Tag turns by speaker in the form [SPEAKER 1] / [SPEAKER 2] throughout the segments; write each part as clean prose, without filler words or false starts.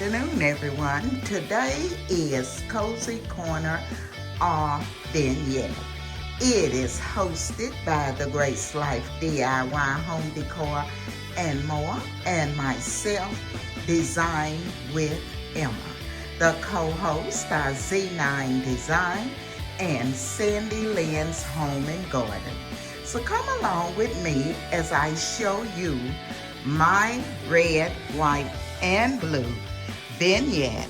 [SPEAKER 1] afternoon, everyone. Today is Cozy Corner or Vignette. It is hosted by the Grace Life DIY Home Decor and more, and myself, Design with Emma. The co-hosts are Z9 Design and Sandy Lynn's Home and Garden. So come along with me as I show you my red, white, and blue vignette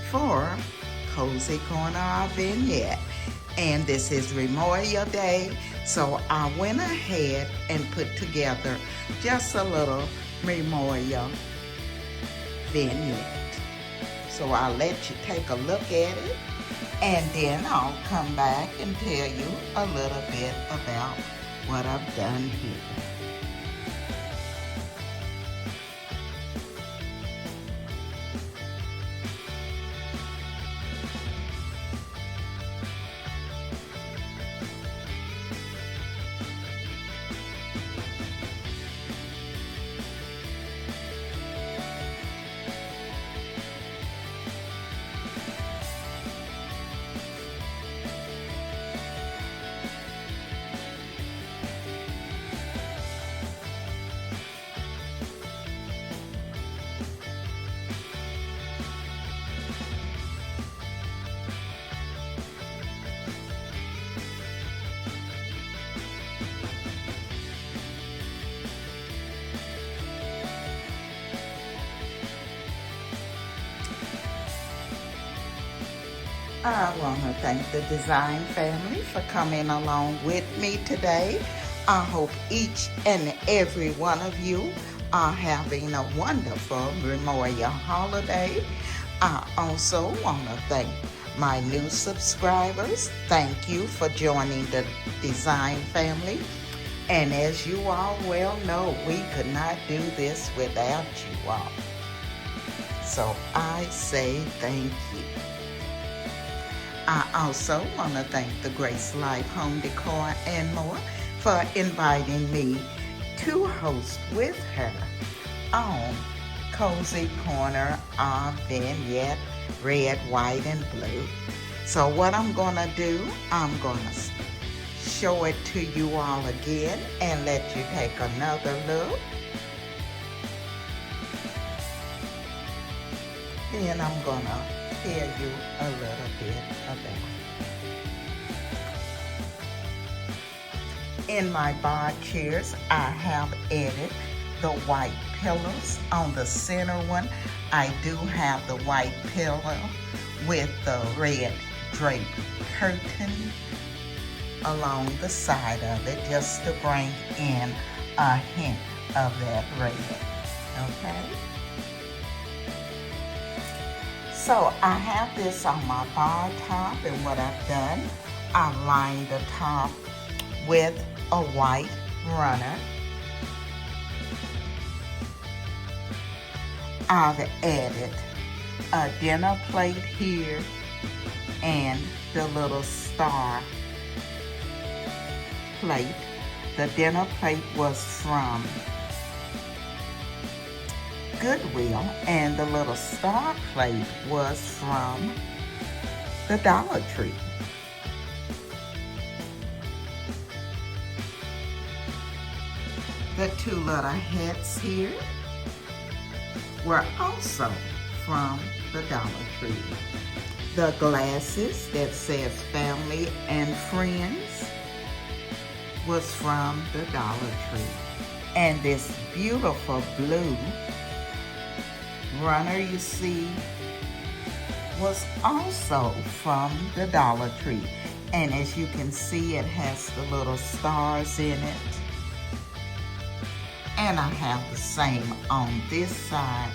[SPEAKER 1] for Cozy Corner Vignette. And this is Memorial Day, so I went ahead and put together just a little memorial vignette. So I'll let you take a look at it, and then I'll come back and tell you a little bit about what I've done here. I want to thank the design family for coming along with me today. I hope each and every one of you are having a wonderful Memorial holiday. I also want to thank my new subscribers. Thank you for joining the design family. And as you all well know, we could not do this without you all. So I say thank you. I also want to thank the Grace Life Home Decor and more for inviting me to host with her on Cozy Corner of Vignette, red, white, and blue. So what I'm going to do, I'm going to show it to you all again and let you take another look. Then I'm going to tell you a little bit about it. In my bar chairs, I have added the white pillows. On the center one, I do have the white pillow with the red drape curtain along the side of it, just to bring in a hint of that red, okay? So I have this on my bar top, and what I've done, I've lined the top with a white runner. I've added a dinner plate here and the little star plate. The dinner plate was from Goodwill, and the little star plate was from the Dollar Tree. The two little hats here were also from the Dollar Tree. The glasses that says Family and Friends was from the Dollar Tree. And this beautiful blue runner you see was also from the Dollar Tree. And as you can see, it has the little stars in it. And I have the same on this side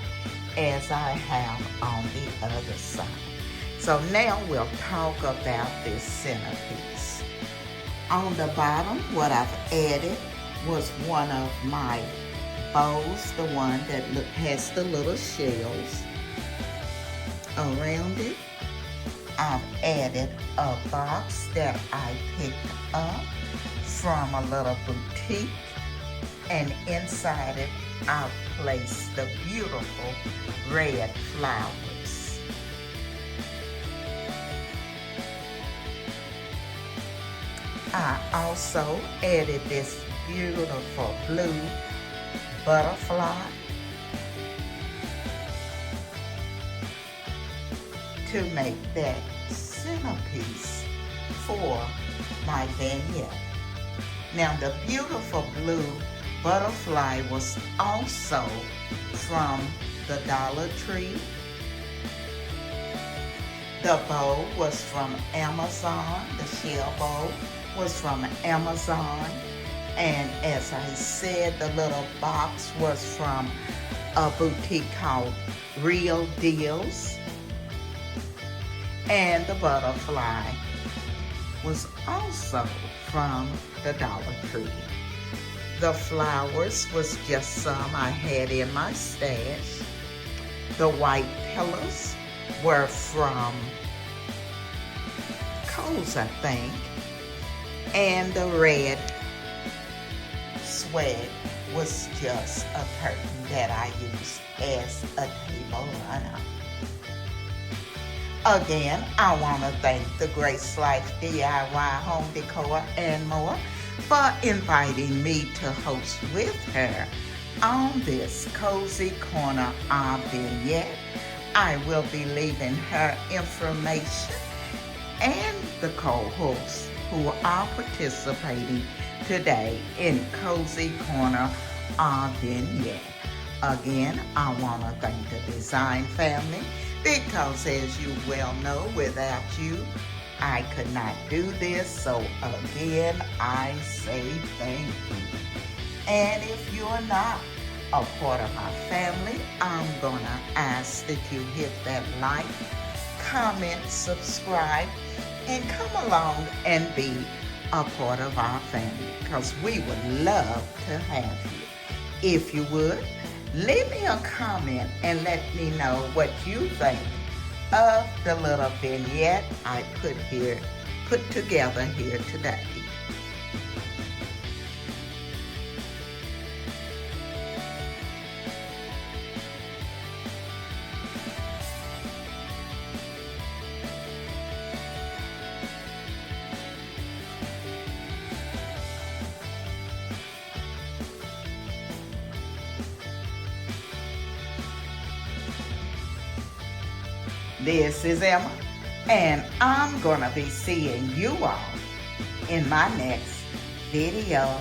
[SPEAKER 1] as I have on the other side. So now we'll talk about this centerpiece. On the bottom, what I've added was one of my bows, the one that has the little shells around it. I've added a box that I picked up from a little boutique, and inside it I placed the beautiful red flowers. I also added this beautiful blue butterfly to make that centerpiece for my vignette. Now the beautiful blue butterfly was also from the Dollar Tree. The bow was from Amazon. The shell bow was from Amazon. And as I said, the little box was from a boutique called Real Deals. And the butterfly was also from the Dollar Tree. The flowers was just some I had in my stash. The white pillars were from Kohl's, I think. And the red swag was just a curtain that I used as a table runner. Again, I want to thank the Grace Life DIY Home Decor and more for inviting me to host with her on this Cozy Corner of Vignette. I will be leaving her information and the co-hosts who are participating today in Cozy Corner of Vignette. Again, I want to thank the design family because, as you well know, without you, I could not do this. So again, I say thank you. And if you're not a part of my family, I'm gonna ask that you hit that like, comment, subscribe, and come along and be a part of our family because we would love to have you. If you would, leave me a comment and let me know what you think of the little vignette I put together here today. This is Emma, and I'm gonna be seeing you all in my next video.